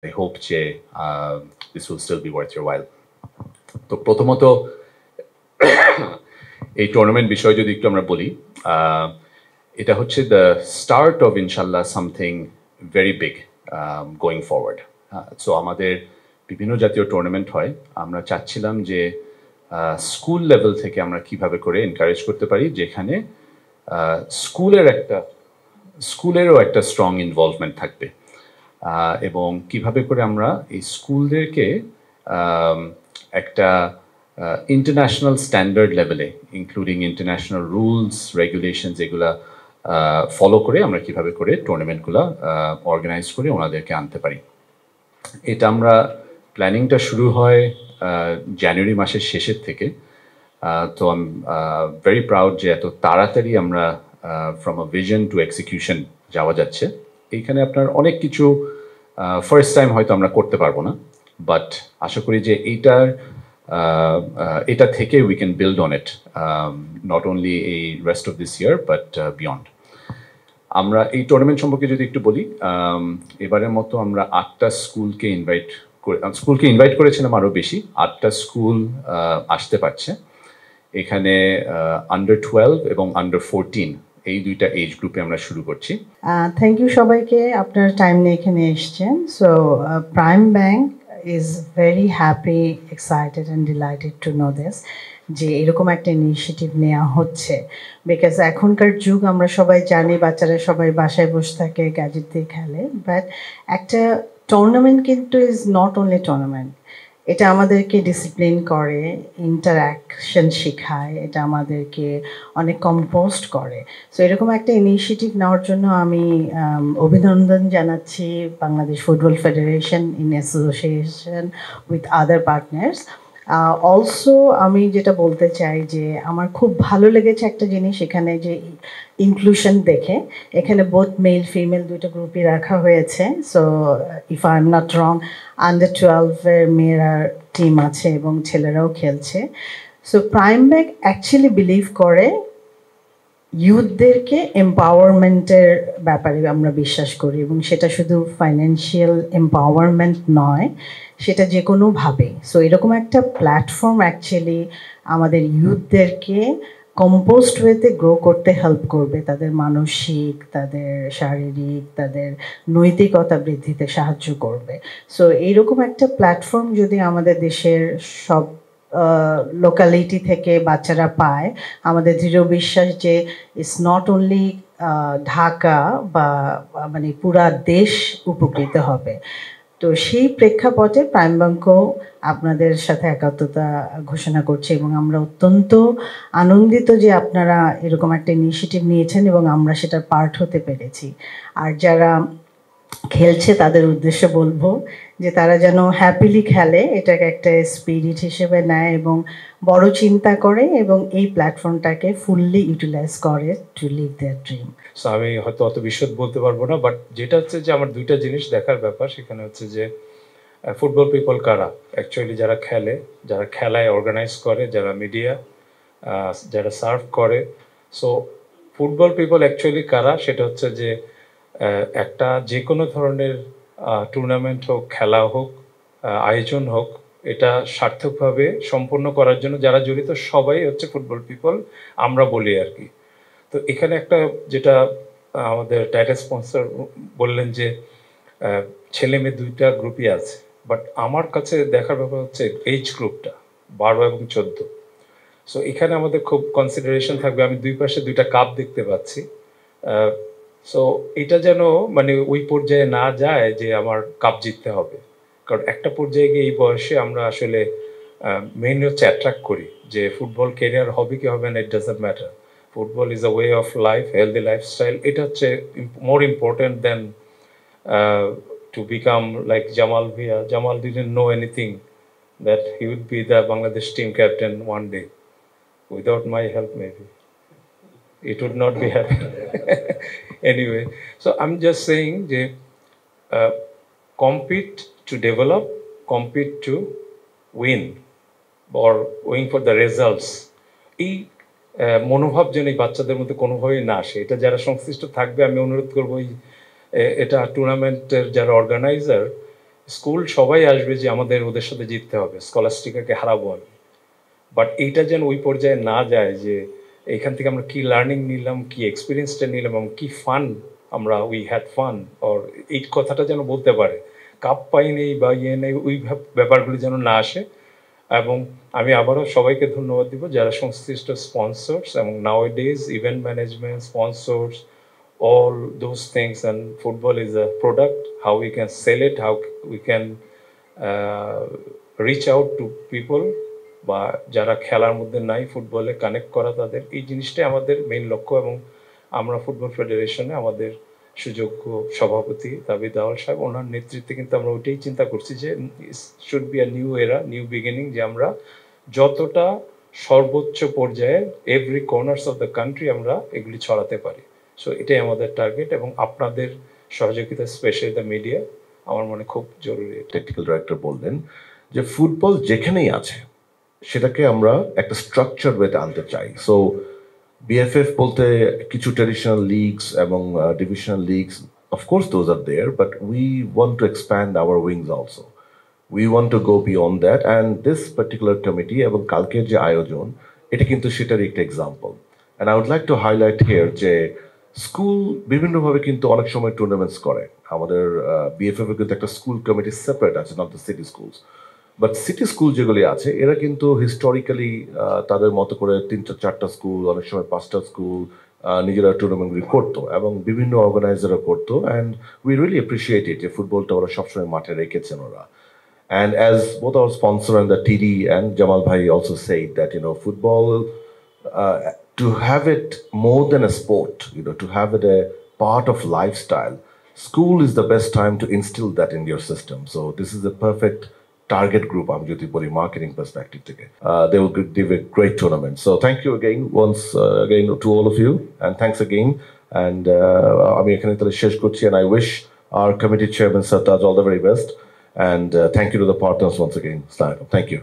I hope যে this will still be worth your while. তো প্রথমত এই টুর্নামেন্ট বিষয়ে যদি একটু আমরা বলি, এটা হচ্ছে দ্য স্টার্ট অফ ইনশাল্লাহ something very big going forward. So আমাদের বিভিন্ন জাতীয় টুর্নামেন্ট হয়, আমরা চাচ্ছিলাম যে স্কুল লেভেল থেকে আমরা কিভাবে করে এনকারেজ করতে পারি, যেখানে স্কুলেরও একটা স্ট্রং ইনভলভমেন্ট থাকবে, এবং কিভাবে করে আমরা এই স্কুলদেরকে একটা ইন্টারন্যাশনাল স্ট্যান্ডার্ড লেভেলে, ইনক্লুডিং ইন্টারন্যাশনাল রুলস রেগুলেশনস, এগুলা ফলো করে আমরা কিভাবে করে টুর্নামেন্টগুলো অর্গানাইজ করে ওনাদেরকে আনতে পারি। এটা আমরা প্ল্যানিংটা শুরু হয় জানুয়ারি মাসের শেষের থেকে। তো আই এম ভেরি প্রাউড যে এত তাড়াতাড়ি আমরা from a vision to execution যাওয়া যাচ্ছে। এইখানে আপনার অনেক কিছু ফার্স্ট টাইম হয়তো আমরা করতে পারবো না, বাট আশা করি যে এটা থেকে we can build on it, not only এই rest of this year but beyond. আমরা এই টুর্নামেন্ট সম্পর্কে যদি একটু বলি, এবারের মতো আমরা 8টা স্কুলকে ইনভাইট করেছিলাম, আরও বেশি 8টা স্কুল আসতে পারছে। এখানে আন্ডার 12 এবং আন্ডার 14 এই দুইটা এজ গ্রুপে আমরা শুরু করছি। থ্যাংক ইউ সবাইকে, আপনার টাইম নিয়ে এখানে এসছেন। So Prime bank is very happy, excited and delighted to know this, যে এরকম একটা ইনিশিয়েটিভ নেওয়া হচ্ছে। বিকজ এখনকার যুগ আমরা সবাই জানি, বাচ্চারা সবাই বাসায় বসে থাকে, গ্যাজেট দিয়ে খেলে, বাট একটা টুর্নামেন্ট কিন্তু ইজ নট অনলি টুর্নামেন্ট। এটা আমাদেরকে ডিসিপ্লিন করে, ইন্টারঅ্যাকশন শেখায়, এটা আমাদেরকে অনেক কম্পোস্ট করে। সো এরকম একটা ইনিশিয়েটিভ নেওয়ার জন্য আমি অভিনন্দন জানাচ্ছি Bangladesh football federation in association with other partners. Also আমি যেটা বলতে চাই যে আমার খুব ভালো লেগেছে একটা জিনিস এখানে, যে ইনক্লুশন দেখে এখানে বোথ মেল ফিমেল দুইটা গ্রুপই রাখা হয়েছে। So if I am not wrong, under 12-এর মেয়েরা টিম আছে এবং ছেলেরাও খেলছে। So Prime Bank actually believe করে ইউথদেরকে এম্পাওয়ারমেন্টের ব্যাপারে আমরা বিশ্বাস করি, এবং সেটা শুধু ফাইন্যান্সিয়াল এম্পাওয়ারমেন্ট নয়, সেটা যে কোনোভাবে। সো এরকম একটা প্ল্যাটফর্ম অ্যাকচুয়ালি আমাদের ইউথদেরকে কম্পোস্ট ওয়েতে গ্রো করতে হেল্প করবে, তাদের মানসিক, তাদের শারীরিক, তাদের নৈতিকতা বৃদ্ধিতে সাহায্য করবে। সো এইরকম একটা প্ল্যাটফর্ম যদি আমাদের দেশের সব লোকালিটি থেকে বাচ্চারা পায়, আমাদের দৃঢ় বিশ্বাস যে ইটস নট অনলি ঢাকা বা মানে পুরা দেশ উপকৃত হবে। তো সেই প্রেক্ষাপটে প্রাইম ব্যাংকও আপনাদের সাথে একাত্মতা ঘোষণা করছে, এবং আমরা অত্যন্ত আনন্দিত যে আপনারা এরকম একটা ইনিশিয়েটিভ নিয়েছেন এবং আমরা সেটার পার্ট হতে পেরেছি। আর যারা খেলছে তাদের উদ্দেশ্যে বলবো যে তারা যেন হ্যাপিলি খেলে, এটাকে একটা স্পিরিট হিসেবে নেয় এবং বড় চিন্তা করে এবং এই প্ল্যাটফর্মটাকে ফুললি ইউটিলাইজ করে two live there dream. So আমি হয়তো অত বিশদ বলতে পারবো না, বাট যেটা হচ্ছে যে আমার দুইটা জিনিস দেখার ব্যাপার সেখানে হচ্ছে যে ফুটবল পিপল কারা অ্যাকচুয়ালি, যারা খেলে, যারা খেলায় অর্গানাইজ করে, যারা মিডিয়া, যারা সার্ভ করে। সো ফুটবল পিপল অ্যাকচুয়ালি কারা, সেটা হচ্ছে যে একটা যে কোনো ধরনের টুর্নামেন্ট হোক, খেলা হোক, আয়োজন হোক, এটা সার্থকভাবে সম্পন্ন করার জন্য যারা জড়িত সবাই হচ্ছে ফুটবল পিপল আমরা বলি আর কি। তো এখানে একটা যেটা আমাদের টাইটেল স্পন্সর বললেন যে ছেলে মেয়ে দুইটা গ্রুপই আছে, বাট আমার কাছে দেখার ব্যাপার হচ্ছে এজ গ্রুপটা 12 এবং 14। সো এখানে আমাদের খুব কনসিডারেশন থাকবে। আমি দুই পাশে দুইটা কাপ দেখতে পাচ্ছি। সো এটা যেন মানে ওই পর্যায়ে না যায় যে আমার কাপ জিততে হবে, কারণ একটা পর্যায়ে গিয়ে এই বয়সে আমরা আসলে মেইন হচ্ছে অ্যাট্রাক্ট করি যে ফুটবল কেরিয়ার হবে কি হবে না, it doesn't matter. Football is a way of life, healthy lifestyle. এটা হচ্ছে more important than to become like Jamal Bhia. Jamal didn't know anything that he would be the Bangladesh team captain one day. Without my help, maybe it would not be happening. Anyway, so I'm just saying যে compete to develop, compete to win, or win for the results. এই মনোভাব যেন এই বাচ্চাদের মধ্যে কোনোভাবেই না আসে। এটা যারা সংশ্লিষ্ট থাকবে আমি অনুরোধ করবো, এটা টুর্নামেন্টের যারা অর্গানাইজার স্কুল সবাই আসবে যে আমাদের ওদের সাথে জিততে হবে, স্কলাস্টিকাকে হারাবো আমি। বাট এইটা যেন ওই পর্যায়ে না যায় যে এখান থেকে আমরা কি লার্নিং নিলাম, কি এক্সপিরিয়েন্সটা নিলাম এবং কি ফান আমরা উই হ্যাড ফান, অর এই কথাটা যেন বলতে পারে। কাপ পাই নেই বা ইয়ে নেই, ওই ব্যাপারগুলি যেন না আসে। এবং আমি আবারও সবাইকে ধন্যবাদ দিব যারা সংশ্লিষ্ট স্পন্সর্স এবং নাওডেজ event management sponsors all those things, and football is a product, how we can sell it, how we can reach out to people, বা যারা খেলার মধ্যে নাই ফুটবলে কানেক্ট করা তাদের, এই জিনিসটাই আমাদের মেইন লক্ষ্য। এবং আমরা ফুটবল ফেডারেশনে আমাদের সুযোগ্য সভাপতি তাবিদ আওয়াল সাহেব, ওনার নেতৃত্বে কিন্তু আমরা ওইটাই চিন্তা করছি যে শুড বি আ নিউ এরা, নিউ বিগিনিং, যে আমরা যতটা সর্বোচ্চ পর্যায়ে every corners of the country আমরা এগুলি ছড়াতে পারি। সো এটাই আমাদের টার্গেট এবং আপনাদের সহযোগিতা, স্পেশালি দ্য মিডিয়া, আমার মনে খুব জরুরি। টেকনিক্যাল ডাইরেক্টর বললেন যে ফুটবল যেখানেই আছে সেটাকে আমরা একটা স্ট্রাকচার ওয়েতে আনতে চাই। সো বিএফএফ বলতে কিছু ট্রেডিশনাল লিগস এবং divisional leagues, of course those are there, but we want to expand our wings also. We want to go beyond that, and this particular committee এবং কালকের যে আয়োজন এটা কিন্তু সেটার একটা example. And I would like to highlight here যে school বিভিন্নভাবে কিন্তু অনেক সময় টুর্নামেন্টস করে। আমাদের বিএফএফ এর কিন্তু একটা স্কুল কমিটি সেপারেট আছে, not the city schools, but city school যেগুলি আছে এরা কিন্তু হিস্টোরিক্যালি তাদের মতো করে 3-4টা স্কুল, অনেক সময় 5টা স্কুল নিজেরা টুর্নামেন্টগুলি করতো এবং বিভিন্ন অর্গানাইজাররা করতো। And we really appreciate it যে ফুটবলটা ওরা সবসময় মাঠে রেখেছেন ওরা। And as both our sponsor and the TD and Jamal Bhai also said that, you know, football, to have it more than a sport, you know, to have it a part of lifestyle, school is the best time to instill that in your system. So this is the perfect target group, I'm Jyoti Puri, marketing perspective. They will give a great tournament. So thank you again, once again to all of you, and thanks again. And আমি এখানে তাহলে শেষ করছি, and I wish our committee chairman Sartaj all the very best. And thank you to the partners once again. Thank you.